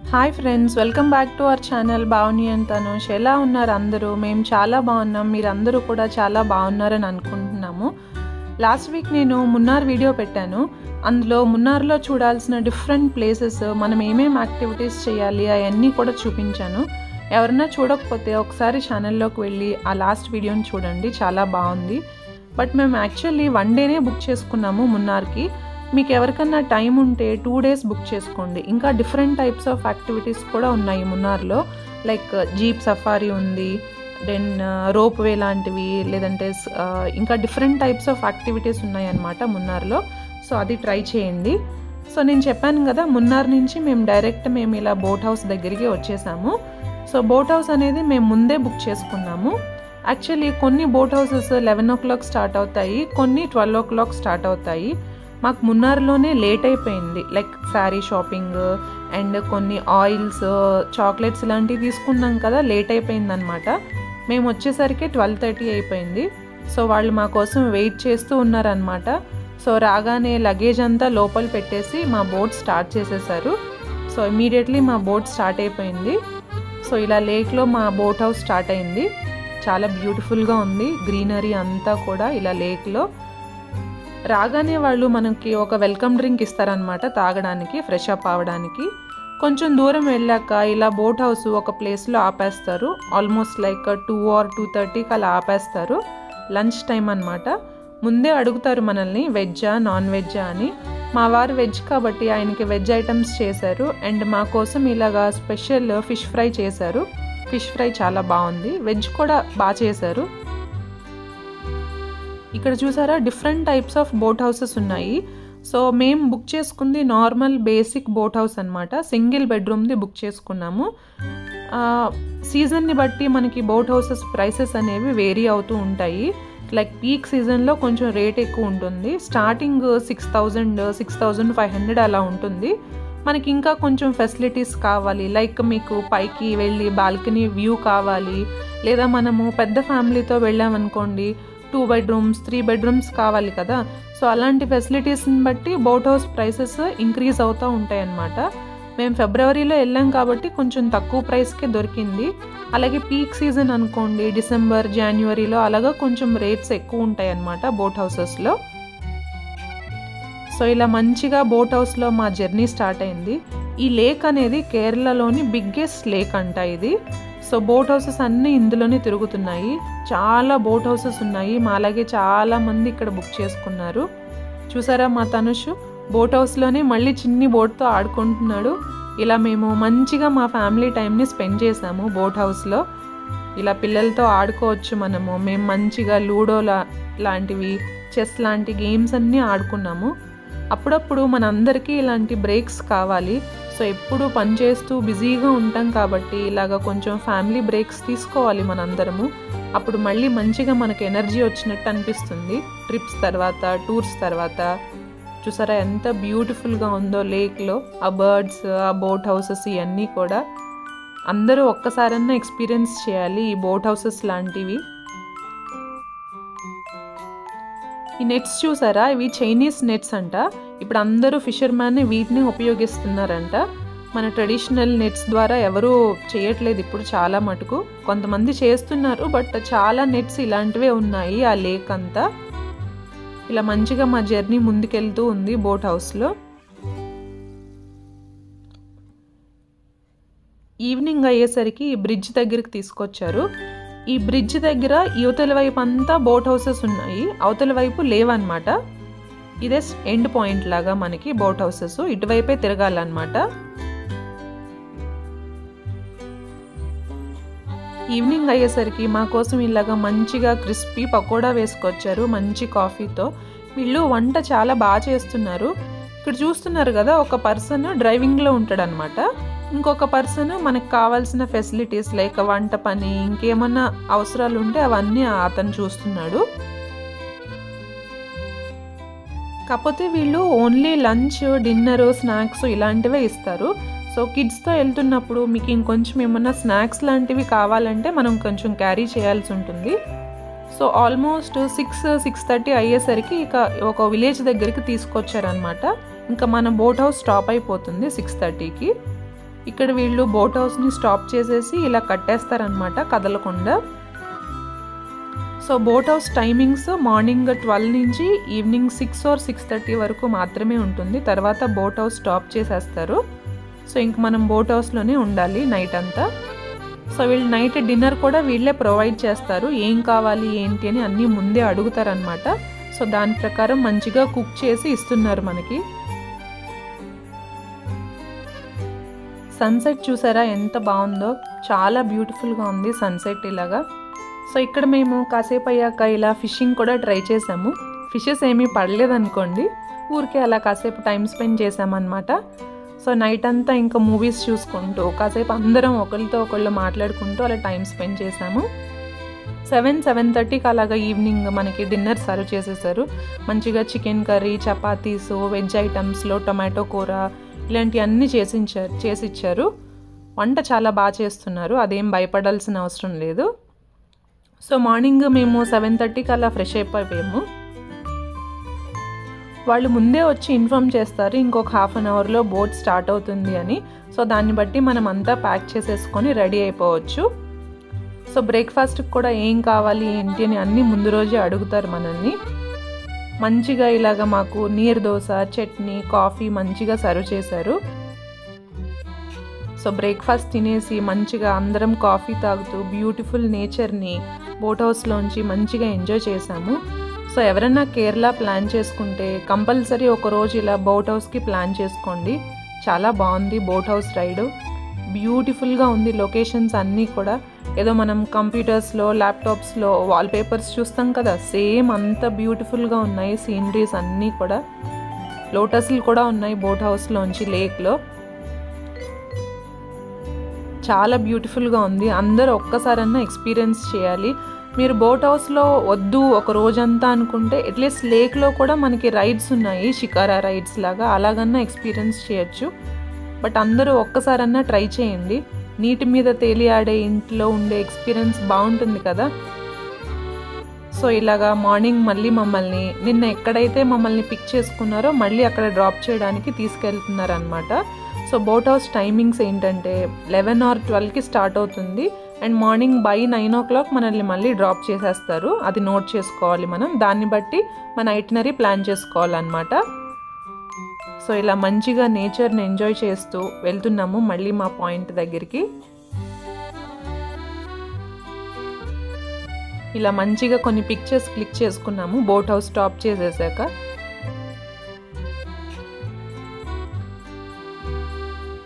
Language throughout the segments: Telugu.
Hi friends, welcome back to our channel Bavuni and Tanush. ఎలా ఉన్నారు అందరూ? మేము చాలా బాగున్నాం. మీరందరూ కూడా చాలా బాగున్నారని అనుకుంటున్నాము. లాస్ట్ వీక్ నేను మున్నార్ వీడియో పెట్టాను. అందులో మున్నార్లో చూడాల్సిన డిఫరెంట్ ప్లేసెస్, మనం ఏమేమి యాక్టివిటీస్ చేయాలి అవన్నీ కూడా చూపించాను. ఎవరైనా చూడకపోతే ఒకసారి ఛానల్లోకి వెళ్ళి ఆ లాస్ట్ వీడియోని చూడండి, చాలా బాగుంది. బట్ మేము యాక్చువల్లీ 1 డేనే బుక్ చేసుకున్నాము మున్నార్కి. మీకు ఎవరికన్నా టైం ఉంటే 2 డేస్ బుక్ చేసుకోండి. ఇంకా డిఫరెంట్ టైప్స్ ఆఫ్ యాక్టివిటీస్ కూడా ఉన్నాయి మున్నార్లో. లైక్ జీప్ సఫారీ ఉంది, దెన్ రోప్ వే లాంటివి, లేదంటే ఇంకా డిఫరెంట్ టైప్స్ ఆఫ్ యాక్టివిటీస్ ఉన్నాయి అన్నమాట మున్నార్లో. సో అది ట్రై చేయండి. సో నేను చెప్పాను కదా, మున్నార్ నుంచి మేము ఇలా బోట్ హౌస్ దగ్గరికి వచ్చేసాము. సో బోట్ హౌస్ అనేది మేము ముందే బుక్ చేసుకున్నాము. యాక్చువల్లీ కొన్ని బోట్ హౌసెస్ 11 o'clock స్టార్ట్ అవుతాయి, కొన్ని 12 o'clock స్టార్ట్ అవుతాయి. మాకు మున్నార్లోనే లేట్ అయిపోయింది. లైక్ శారీ షాపింగ్ అండ్ కొన్ని ఆయిల్స్, చాక్లెట్స్ ఇలాంటివి తీసుకున్నాం కదా, లేట్ అయిపోయిందనమాట. మేము వచ్చేసరికి 12:30 అయిపోయింది. సో వాళ్ళు మా కోసం వెయిట్ చేస్తూ ఉన్నారనమాట. సో రాగానే లగేజ్ అంతా లోపల పెట్టేసి మా బోట్ స్టార్ట్ చేసేసారు. సో ఇమీడియట్లీ మా బోట్ స్టార్ట్ అయిపోయింది. సో ఇలా లేక్లో మా బోట్ హౌస్ స్టార్ట్ అయింది. చాలా బ్యూటిఫుల్గా ఉంది, గ్రీనరీ అంతా కూడా ఇలా లేక్లో. రాగానే వాళ్ళు మనకి ఒక వెల్కమ్ డ్రింక్ ఇస్తారనమాట తాగడానికి, ఫ్రెష్ అప్ అవ్వడానికి. కొంచెం దూరం వెళ్ళాక ఇలా బోట్ హౌస్ ఒక ప్లేస్లో ఆపేస్తారు. ఆల్మోస్ట్ లైక్ 2 or 2:30కి అలా ఆపేస్తారు. లంచ్ టైం అనమాట. ముందే అడుగుతారు మనల్ని వెజ్జా నాన్ వెజ్జా అని. మా వారు వెజ్ కాబట్టి ఆయనకి వెజ్ ఐటమ్స్ చేశారు. అండ్ మా కోసం ఇలాగా స్పెషల్ ఫిష్ ఫ్రై చేశారు. ఫిష్ ఫ్రై చాలా బాగుంది. వెజ్ కూడా బాగా చేశారు. ఇక్కడ చూసారా, different types of boat houses ఉన్నాయి. సో మేము బుక్ చేసుకుంది నార్మల్ బేసిక్ బోట్ హౌస్ అనమాట. సింగిల్ బెడ్రూమ్ది బుక్ చేసుకున్నాము. సీజన్ని బట్టి మనకి బోట్ హౌసెస్ ప్రైసెస్ అనేవి వేరీ అవుతూ ఉంటాయి. లైక్ పీక్ సీజన్లో కొంచెం రేట్ ఎక్కువ ఉంటుంది. స్టార్టింగ్ 6,000, 6,500 అలా ఉంటుంది. మనకి ఇంకా కొంచెం ఫెసిలిటీస్ కావాలి, లైక్ మీకు పైకి వెళ్ళి బాల్కనీ వ్యూ కావాలి, లేదా మనము పెద్ద ఫ్యామిలీతో వెళ్ళామనుకోండి 2 bedrooms, 3 bedrooms కావాలి కదా. సో అలాంటి ఫెసిలిటీస్ని బట్టి బోట్ హౌస్ ప్రైసెస్ ఇంక్రీజ్ అవుతూ ఉంటాయి అన్నమాట. మేము ఫిబ్రవరిలో వెళ్ళాం కాబట్టి కొంచెం తక్కువ ప్రైస్కే దొరికింది. అలాగే పీక్ సీజన్ అనుకోండి డిసెంబర్, జనవరిలో అలాగా కొంచెం రేట్స్ ఎక్కువ ఉంటాయి అన్నమాట బోట్ హౌసెస్లో. సో ఇలా మంచిగా బోట్ హౌస్లో మా జర్నీ స్టార్ట్ అయింది. ఈ లేక్ అనేది కేరళలోని బిగ్గెస్ట్ లేక్ అంట ఇది. సో బోట్ హౌసెస్ అన్నీ ఇందులోనే తిరుగుతున్నాయి. చాలా బోట్ హౌసెస్ ఉన్నాయి. మా అలాగే చాలా మంది ఇక్కడ బుక్ చేసుకున్నారు. చూసారా, మా తనుష్ బోట్ హౌస్లోనే మళ్ళీ చిన్ని బోట్తో ఆడుకుంటున్నాడు. ఇలా మేము మంచిగా మా ఫ్యామిలీ టైంని స్పెండ్ చేసాము బోట్ హౌస్లో. ఇలా పిల్లలతో ఆడుకోవచ్చు మనము. మేము మంచిగా లూడో లాంటివి, చెస్ లాంటి గేమ్స్ అన్నీ ఆడుకున్నాము. అప్పుడప్పుడు మనందరికీ ఇలాంటి బ్రేక్స్ కావాలి. సో ఎప్పుడు పనిచేస్తూ బిజీగా ఉంటాం కాబట్టి ఇలాగ కొంచెం ఫ్యామిలీ బ్రేక్స్ తీసుకోవాలి మనందరము. అప్పుడు మళ్ళీ మంచిగా మనకు ఎనర్జీ వచ్చినట్టు అనిపిస్తుంది. ట్రిప్స్ తర్వాత, టూర్స్ తర్వాత. చూసారా ఎంత బ్యూటిఫుల్గా ఉందో లేక్లో. ఆ బర్డ్స్, ఆ బోట్ హౌసెస్ ఇవన్నీ కూడా అందరూ ఒక్కసారన్నా ఎక్స్పీరియన్స్ చేయాలి ఈ బోట్ హౌసెస్ లాంటివి. ఈ నెట్స్ చూసారా, ఇవి చైనీస్ నెట్స్ అంట. ఇప్పుడు అందరూ ఫిషర్మ్యాన్ వీటిని ఉపయోగిస్తున్నారంట. మన ట్రెడిషనల్ నెట్స్ ద్వారా ఎవరూ చేయట్లేదు ఇప్పుడు, చాలా మటుకు. కొంతమంది చేస్తున్నారు, బట్ చాలా నెట్స్ ఇలాంటివే ఉన్నాయి ఆ లేక్ అంతా. ఇలా మంచిగా మా జర్నీ ముందుకెళ్తూ ఉంది బోట్ హౌస్లో. ఈవినింగ్ అయ్యేసరికి ఈ బ్రిడ్జ్ దగ్గరికి తీసుకొచ్చారు. ఈ బ్రిడ్జ్ దగ్గర యువతల వైపు అంతా బోట్ హౌసెస్ ఉన్నాయి, అవతల వైపు లేవన్నమాట. ఇదే ఎండ్ పాయింట్ లాగా మనకి బోట్ హౌసెస్. ఇటువైపే తిరగాలన్నమాట. ఈవినింగ్ అయ్యేసరికి మా కోసం ఇలాగా మంచిగా క్రిస్పీ పకోడా వేసుకొచ్చారు మంచి కాఫీతో. వీళ్ళు వంట చాలా బాగా చేస్తున్నారు. ఇక్కడ చూస్తున్నారు కదా, ఒక పర్సన్ డ్రైవింగ్లో ఉంటాడనమాట. ఇంకొక పర్సన్ మనకు కావాల్సిన ఫెసిలిటీస్ లైక్ వంట పని, ఇంకేమన్నా అవసరాలు ఉంటే అవన్నీ అతను చూస్తున్నాడు. కాకపోతే వీళ్ళు ఓన్లీ లంచ్, డిన్నర్, స్నాక్స్ ఇలాంటివే ఇస్తారు. సో కిడ్స్తో వెళ్తున్నప్పుడు మీకు ఇంకొంచెం ఏమన్నా స్నాక్స్ లాంటివి కావాలంటే మనం కొంచెం క్యారీ చేయాల్సి ఉంటుంది. సో ఆల్మోస్ట్ 6-6:30 అయ్యేసరికి ఇక ఒక విలేజ్ దగ్గరికి తీసుకొచ్చారనమాట. ఇంకా మన బోట్ హౌస్ స్టాప్ అయిపోతుంది 6:30కి. ఇక్కడ వీళ్ళు బోట్ హౌస్ని స్టాప్ చేసేసి ఇలా కట్టేస్తారనమాట కదలకుండా. So boat house timings morning 12 నుంచి ఈవినింగ్ 6 or 6:30 వరకు మాత్రమే ఉంటుంది. తర్వాత బోట్ హౌస్ స్టాప్ చేసేస్తారు. సో ఇంక మనం బోట్ హౌస్లోనే ఉండాలి నైట్ అంతా. సో వీళ్ళు నైట్ డిన్నర్ కూడా వీళ్ళే ప్రొవైడ్ చేస్తారు. ఏం కావాలి ఏంటి అని అన్నీ ముందే అడుగుతారనమాట. సో దాని ప్రకారం మంచిగా కుక్ చేసి ఇస్తున్నారు మనకి. సన్సెట్ చూసారా ఎంత బాగుందో, చాలా బ్యూటిఫుల్గా ఉంది సన్సెట్ ఇలాగా. సో ఇక్కడ మేము కాసేపు అయ్యాక ఇలా ఫిషింగ్ కూడా ట్రై చేసాము. ఫిషెస్ ఏమీ పడలేదనుకోండి, ఊరికే అలా కాసేపు టైం స్పెండ్ చేసామన్నమాట. సో నైట్ అంతా ఇంకా మూవీస్ చూసుకుంటూ కాసేపు అందరం ఒకరితో ఒకళ్ళు మాట్లాడుకుంటూ అలా టైం స్పెండ్ చేసాము. 7-7:30కి అలాగా ఈవినింగ్ మనకి డిన్నర్ సర్వ్ చేసేసారు. మంచిగా చికెన్ కర్రీ, చపాతీస్, వెజ్ ఐటమ్స్లో టొమాటో కూర ఇలాంటివన్నీ చేసిచ్చారు. వంట చాలా బాగా చేస్తున్నారు, అదేం భయపడాల్సిన అవసరం లేదు. సో మార్నింగ్ మేము 7:30కి అలా ఫ్రెష్ అయిపోయాము. వాళ్ళు ముందే వచ్చి ఇన్ఫార్మ్ చేస్తారు ఇంకొక 1/2 అవర్లో బోట్ స్టార్ట్ అవుతుంది అని. సో దాన్ని బట్టి మనం అంతా ప్యాక్ చేసేసుకొని రెడీ అయిపోవచ్చు. సో బ్రేక్ఫాస్ట్కి కూడా ఏం కావాలి ఏంటి అని అన్నీ ముందు రోజే అడుగుతారు మనల్ని. మంచిగా ఇలాగ మాకు నీరు దోశ, చట్నీ, కాఫీ మంచిగా సర్వ్ చేశారు. సో బ్రేక్ఫాస్ట్ తినేసి మంచిగా అందరం కాఫీ తాగుతూ బ్యూటిఫుల్ నేచర్ని బోట్ హౌస్లోంచి మంచిగా ఎంజాయ్ చేసాము. సో ఎవరైనా కేరళ ప్లాన్ చేసుకుంటే కంపల్సరీ ఒకరోజు ఇలా బోట్ హౌస్కి ప్లాన్ చేసుకోండి. చాలా బాగుంది బోట్ హౌస్ రైడ్, బ్యూటిఫుల్గా ఉంది. లొకేషన్స్ అన్నీ కూడా ఏదో మనం కంప్యూటర్స్లో, ల్యాప్టాప్స్లో వాల్పేపర్స్ చూస్తాం కదా, సేమ్ అంత బ్యూటిఫుల్గా ఉన్నాయి సీనరీస్ అన్నీ కూడా. లోటస్లు కూడా ఉన్నాయి బోట్ హౌస్లోంచి లేక్లో. చాలా బ్యూటిఫుల్గా ఉంది. అందరూ ఒక్కసారన్నా ఎక్స్పీరియన్స్ చేయాలి. మీరు బోట్ హౌస్లో వద్దు ఒక రోజంతా అనుకుంటే అట్లీస్ట్ లేక్లో కూడా మనకి రైడ్స్ ఉన్నాయి, షికారా రైడ్స్ లాగా, అలాగన్నా ఎక్స్పీరియన్స్ చేయొచ్చు. బట్ అందరూ ఒక్కసారన్నా ట్రై చేయండి. నీటి మీద తేలియాడే ఇంట్లో ఉండే ఎక్స్పీరియన్స్ బాగుంటుంది కదా. సో ఇలాగా మార్నింగ్ మళ్ళీ మమ్మల్ని నిన్న ఎక్కడైతే మమ్మల్ని పిక్ చేసుకున్నారో మళ్ళీ అక్కడ డ్రాప్ చేయడానికి తీసుకెళ్తున్నారనమాట. సో బోట్ హౌస్ టైమింగ్స్ ఏంటంటే 11 or 12కి స్టార్ట్ అవుతుంది అండ్ మార్నింగ్ by 9 o'clock మనల్ని మళ్ళీ డ్రాప్ చేసేస్తారు. అది నోట్ చేసుకోవాలి మనం, దాన్ని బట్టి మన ఐటినరీ ప్లాన్ చేసుకోవాలన్నమాట. సో ఇలా మంచిగా నేచర్ని ఎంజాయ్ చేస్తూ వెళ్తున్నాము మళ్ళీ మా పాయింట్ దగ్గరికి. ఇలా మంచిగా కొన్ని పిక్చర్స్ క్లిక్ చేసుకున్నాము బోట్ హౌస్ స్టాప్ చేసేసాక.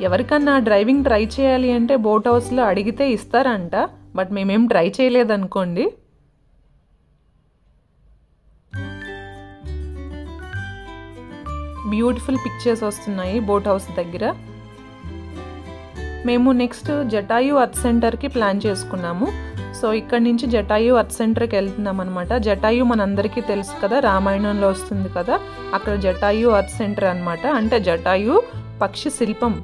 ఎవరికన్నా డ్రైవింగ్ ట్రై చేయాలి అంటే బోట్ హౌస్లో అడిగితే ఇస్తారంట, బట్ మేమేం ట్రై చేయలేదనుకోండి. బ్యూటిఫుల్ పిక్చర్స్ వస్తున్నాయి బోట్ హౌస్ దగ్గర. మేము నెక్స్ట్ జటాయు అర్త్ సెంటర్కి ప్లాన్ చేసుకున్నాము. సో ఇక్కడ నుంచి జటాయు అర్త్ సెంటర్కి వెళ్తున్నాం అనమాట. జటాయు మనందరికీ తెలుసు కదా, రామాయణంలో వస్తుంది కదా, అక్కడ జటాయు అర్త్ సెంటర్ అనమాట. అంటే జటాయు పక్షి శిల్పం,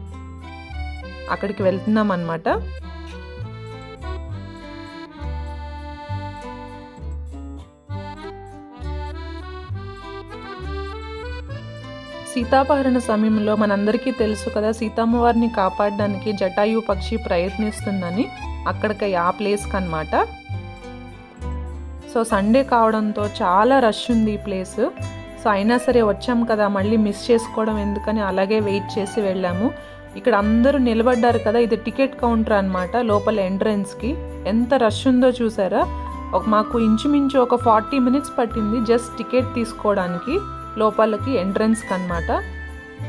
అక్కడికి వెళ్తున్నాం అన్నమాట. సీతాపహరణ సమయంలో మనందరికీ తెలుసు కదా, సీతమ్మవారిని కాపాడడానికి జటాయు పక్షి ప్రయత్నిస్తుందని. అక్కడికి ఆ ప్లేస్కి అనమాట. సో సండే కావడంతో చాలా రష్ ఉంది ఈ ప్లేస్. సో అయినా సరే వచ్చాం కదా, మళ్ళీ మిస్ చేసుకోవడం ఎందుకని అలాగే వెయిట్ చేసి వెళ్ళాము. ఇక్కడ అందరూ నిలబడ్డారు కదా, ఇది టికెట్ కౌంటర్ అనమాట. లోపల ఎంట్రన్స్కి ఎంత రష్ ఉందో చూసారా. మాకు ఇంచుమించు ఒక 40 minutes పట్టింది జస్ట్ టికెట్ తీసుకోవడానికి లోపలికి, ఎంట్రన్స్కి అనమాట.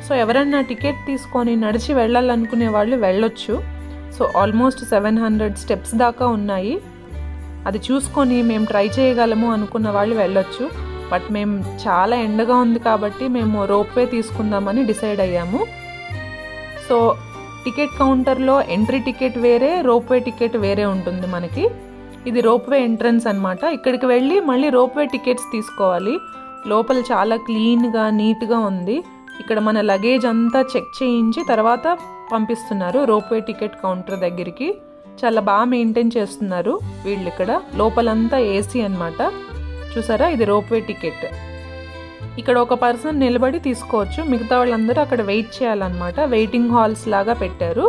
సో ఎవరన్నా టికెట్ తీసుకొని నడిచి వెళ్ళాలనుకునే వాళ్ళు వెళ్ళొచ్చు. సో ఆల్మోస్ట్ 700 steps దాకా ఉన్నాయి. అది చూసుకొని మేము ట్రై చేయగలము అనుకున్న వాళ్ళు వెళ్ళొచ్చు. బట్ మేము చాలా ఎండగా ఉంది కాబట్టి మేము రోప్వే తీసుకుందామని డిసైడ్ అయ్యాము. సో టికెట్ కౌంటర్లో ఎంట్రీ టికెట్ వేరే, రోప్వే టికెట్ వేరే ఉంటుంది మనకి. ఇది రోప్వే ఎంట్రన్స్ అనమాట. ఇక్కడికి వెళ్ళి మళ్ళీ రోప్వే టికెట్స్ తీసుకోవాలి. లోపల చాలా క్లీన్గా నీట్గా ఉంది. ఇక్కడ మన లగేజ్ అంతా చెక్ చేయించి తర్వాత పంపిస్తున్నారు రోప్వే టికెట్ కౌంటర్ దగ్గరికి. చాలా బాగా మెయింటైన్ చేస్తున్నారు వీళ్ళు. ఇక్కడ లోపలంతా ఏసీ అనమాట. చూసారా, ఇది రోప్వే టికెట్. ఇక్కడ ఒక పర్సన్ నిలబడి తీసుకోవచ్చు, మిగతా వాళ్ళందరూ అక్కడ వెయిట్ చేయాలన్నమాట. వెయిటింగ్ హాల్స్ లాగా పెట్టారు.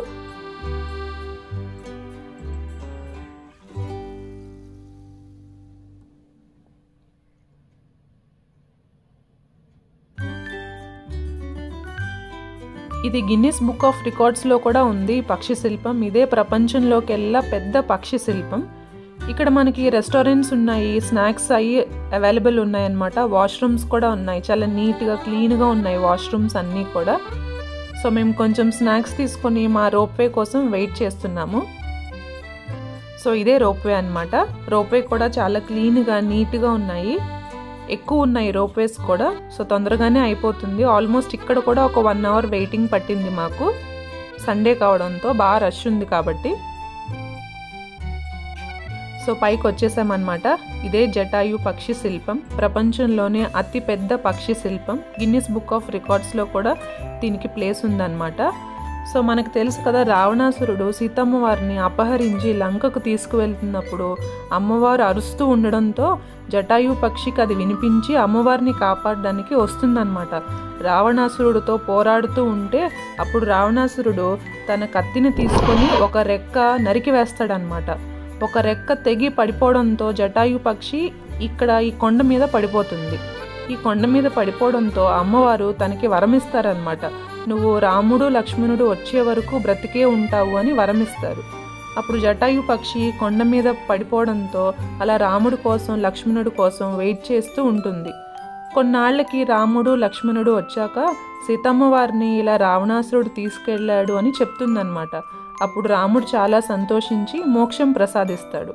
ఇది గిన్నిస్ బుక్ ఆఫ్ రికార్డ్స్లో కూడా ఉంది ఈ పక్షి శిల్పం. ఇదే ప్రపంచంలోకెల్లా పెద్ద పక్షి శిల్పం. ఇక్కడ మనకి రెస్టారెంట్స్ ఉన్నాయి, స్నాక్స్ అవి అవైలబుల్ ఉన్నాయన్నమాట. వాష్రూమ్స్ కూడా ఉన్నాయి, చాలా నీట్గా క్లీన్గా ఉన్నాయి వాష్రూమ్స్ అన్నీ కూడా. సో మేము కొంచెం స్నాక్స్ తీసుకొని మా రోప్వే కోసం వెయిట్ చేస్తున్నాము. సో ఇదే రోప్వే అనమాట. రోప్వే కూడా చాలా క్లీన్గా నీట్గా ఉన్నాయి, ఎక్కువ ఉన్నాయి రోప్వేస్ కూడా. సో తొందరగానే అయిపోతుంది. ఆల్మోస్ట్ ఇక్కడ కూడా ఒక 1 అవర్ వెయిటింగ్ పట్టింది మాకు, సండే కావడంతో బాగా రష్ ఉంది కాబట్టి. సో పైకి వచ్చేసామన్నమాట. ఇదే జటాయు పక్షి శిల్పం, ప్రపంచంలోనే అతి పెద్ద పక్షి శిల్పం. గిన్నిస్ బుక్ ఆఫ్ రికార్డ్స్లో కూడా దీనికి ప్లేస్ ఉందన్నమాట. సో మనకు తెలుసు కదా, రావణాసురుడు సీతమ్మ వారిని అపహరించి లంకకు తీసుకువెళ్తున్నప్పుడు అమ్మవారు అరుస్తూ ఉండడంతో జటాయు పక్షికి అది వినిపించి అమ్మవారిని కాపాడడానికి వస్తుందన్నమాట. రావణాసురుడితో పోరాడుతూ ఉంటే అప్పుడు రావణాసురుడు తన కత్తిని తీసుకొని ఒక రెక్క నరికి వేస్తాడనమాట. ఒక రెక్క తెగి పడిపోవడంతో జటాయు పక్షి ఇక్కడ ఈ కొండ మీద పడిపోతుంది. ఈ కొండ మీద పడిపోవడంతో అమ్మవారు తనకి వరమిస్తారనమాట. నువ్వు రాముడు లక్ష్మణుడు వచ్చే వరకు బ్రతికే ఉంటావు అని వరమిస్తారు. అప్పుడు జటాయు పక్షి కొండ మీద పడిపోవడంతో అలా రాముడి కోసం లక్ష్మణుడి కోసం వెయిట్ చేస్తూ ఉంటుంది. కొన్నాళ్ళకి రాముడు లక్ష్మణుడు వచ్చాక సీతమ్మ వారిని ఇలా రావణాసురుడు తీసుకెళ్ళాడు అని చెప్తుందన్నమాట. అప్పుడు రాముడు చాలా సంతోషించి మోక్షం ప్రసాదిస్తాడు.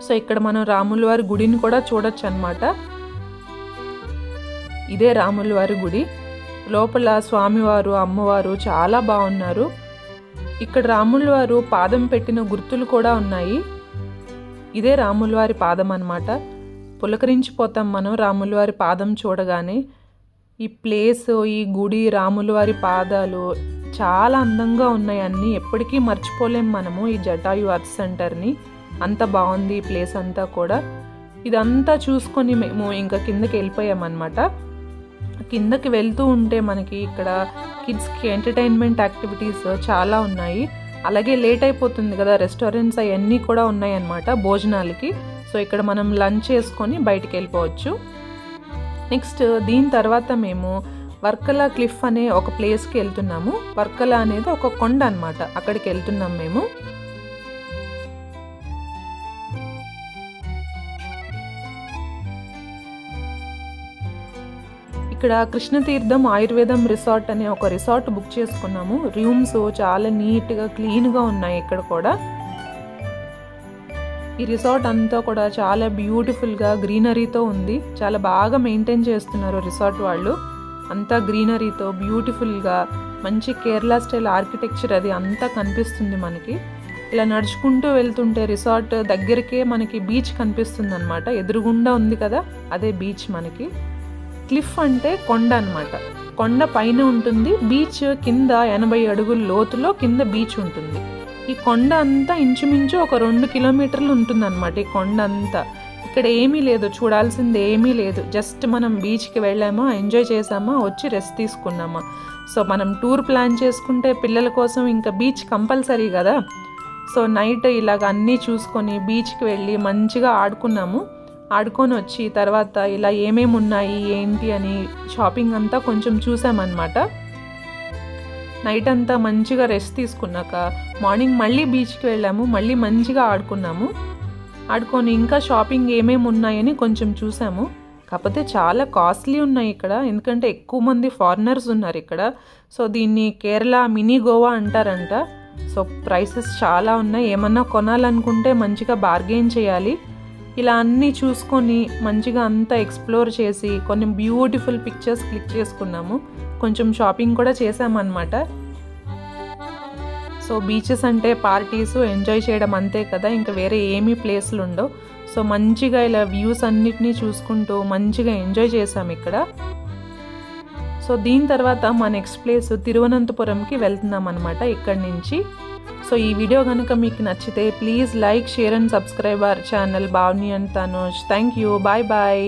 సో ఇక్కడ మనం రాముల వారి గుడిని కూడా చూడొచ్చు అన్నమాట. ఇదే రాముల వారి గుడి. లోపల స్వామివారు అమ్మవారు చాలా బాగున్నారు. ఇక్కడ రాముల వారు పాదం పెట్టిన గుర్తులు కూడా ఉన్నాయి. ఇదే రాముల వారి పాదం అన్నమాట. పులకరించిపోతాం మనం రాముల వారి పాదం చూడగానే. ఈ ప్లేస్, ఈ గుడి, రాముల వారి పాదాలు చాలా అందంగా ఉన్నాయి. అన్నీ ఎప్పటికీ మర్చిపోలేం మనము ఈ జటాయు అర్త్ సెంటర్ని. అంత బాగుంది ఈ ప్లేస్ అంతా కూడా. ఇదంతా చూసుకొని మేము ఇంకా కిందకి వెళ్ళిపోయామన్నమాట. కిందకి వెళ్తూ ఉంటే మనకి ఇక్కడ కిడ్స్కి ఎంటర్టైన్మెంట్ యాక్టివిటీస్ చాలా ఉన్నాయి. అలాగే లేట్ అయిపోతుంది కదా, రెస్టారెంట్స్ అవన్నీ కూడా ఉన్నాయి అన్నమాట భోజనాలకి. సో ఇక్కడ మనం లంచ్ చేసుకొని బయటికి వెళ్ళిపోవచ్చు. నెక్స్ట్ దీని తర్వాత మేము వర్కలా క్లిఫ్ అనే ఒక ప్లేస్కి వెళ్తున్నాము. వర్కలా అనేది ఒక కొండ అన్నమాట, అక్కడికి వెళ్తున్నాం మేము. ఇక్కడ కృష్ణతీర్థం ఆయుర్వేదం రిసార్ట్ అనే ఒక రిసార్ట్ బుక్ చేసుకున్నాము. రూమ్స్ చాలా నీట్గా క్లీన్గా ఉన్నాయి ఇక్కడ కూడా. ఈ రిసార్ట్ అంతా కూడా చాలా బ్యూటిఫుల్గా గ్రీనరీతో ఉంది. చాలా బాగా మెయింటైన్ చేస్తున్నారు రిసార్ట్ వాళ్ళు. అంతా గ్రీనరీతో బ్యూటిఫుల్గా మంచి కేరళ స్టైల్ ఆర్కిటెక్చర్ అది అంతా కనిపిస్తుంది మనకి. ఇలా నడుచుకుంటూ వెళ్తుంటే రిసార్ట్ దగ్గరికే మనకి బీచ్ కనిపిస్తుంది అనమాట. ఎదురుగుండా ఉంది కదా, అదే బీచ్ మనకి. క్లిఫ్ అంటే కొండ అనమాట. కొండ పైన ఉంటుంది, బీచ్ కింద 80 అడుగుల లోతులో కింద బీచ్ ఉంటుంది. ఈ కొండ అంతా ఇంచుమించు ఒక 2 కిలోమీటర్లు ఉంటుంది అనమాట. ఈ కొండ అంతా ఇక్కడ ఏమీ లేదు, చూడాల్సింది ఏమీ లేదు. జస్ట్ మనం బీచ్కి వెళ్ళామా, ఎంజాయ్ చేసామా, వచ్చి రెస్ట్ తీసుకున్నామా. సో మనం టూర్ ప్లాన్ చేసుకుంటే పిల్లల కోసం ఇంకా బీచ్ కంపల్సరీ కదా. సో నైట్ ఇలాగ అన్నీ చూసుకొని బీచ్కి వెళ్ళి మంచిగా ఆడుకున్నాము. ఆడుకొని వచ్చి తర్వాత ఇలా ఏమేమి ఉన్నాయి ఏంటి అని షాపింగ్ అంతా కొంచెం చూసామన్నమాట. నైట్ అంతా మంచిగా రెస్ట్ తీసుకున్నాక మార్నింగ్ మళ్ళీ బీచ్కి వెళ్ళాము. మళ్ళీ మంచిగా ఆడుకున్నాము. ఆడుకొని ఇంకా షాపింగ్ ఏమేమి ఉన్నాయని కొంచెం చూసాము. కాకపోతే చాలా కాస్ట్లీ ఉన్నాయి ఇక్కడ, ఎందుకంటే ఎక్కువ మంది ఫారినర్స్ ఉన్నారు ఇక్కడ. సో దీన్ని కేరళ మినీ గోవా అంటారంట. సో ప్రైసెస్ చాలా ఉన్నాయి. ఏమన్నా కొనాలనుకుంటే మంచిగా బార్గెయిన్ చేయాలి. ఇలా అన్నీ చూసుకొని మంచిగా అంతా ఎక్స్ప్లోర్ చేసి కొన్ని బ్యూటిఫుల్ పిక్చర్స్ క్లిక్ చేసుకున్నాము. కొంచెం షాపింగ్ కూడా చేసామన్నమాట. సో బీచెస్ అంటే పార్టీస్ ఎంజాయ్ చేయడం అంతే కదా, ఇంకా వేరే ఏమీ ప్లేస్లు ఉండవు. సో మంచిగా ఇలా వ్యూస్ అన్నిటినీ చూసుకుంటూ మంచిగా ఎంజాయ్ చేసాము ఇక్కడ. సో దీని తర్వాత మా నెక్స్ట్ ప్లేస్ తిరువనంతపురంకి వెళ్తున్నాం అనమాట ఇక్కడి నుంచి. సో ఈ వీడియో కనుక మీకు నచ్చితే please like, share and subscribe our channel Bavni and Tanush. Thank you. Bye bye.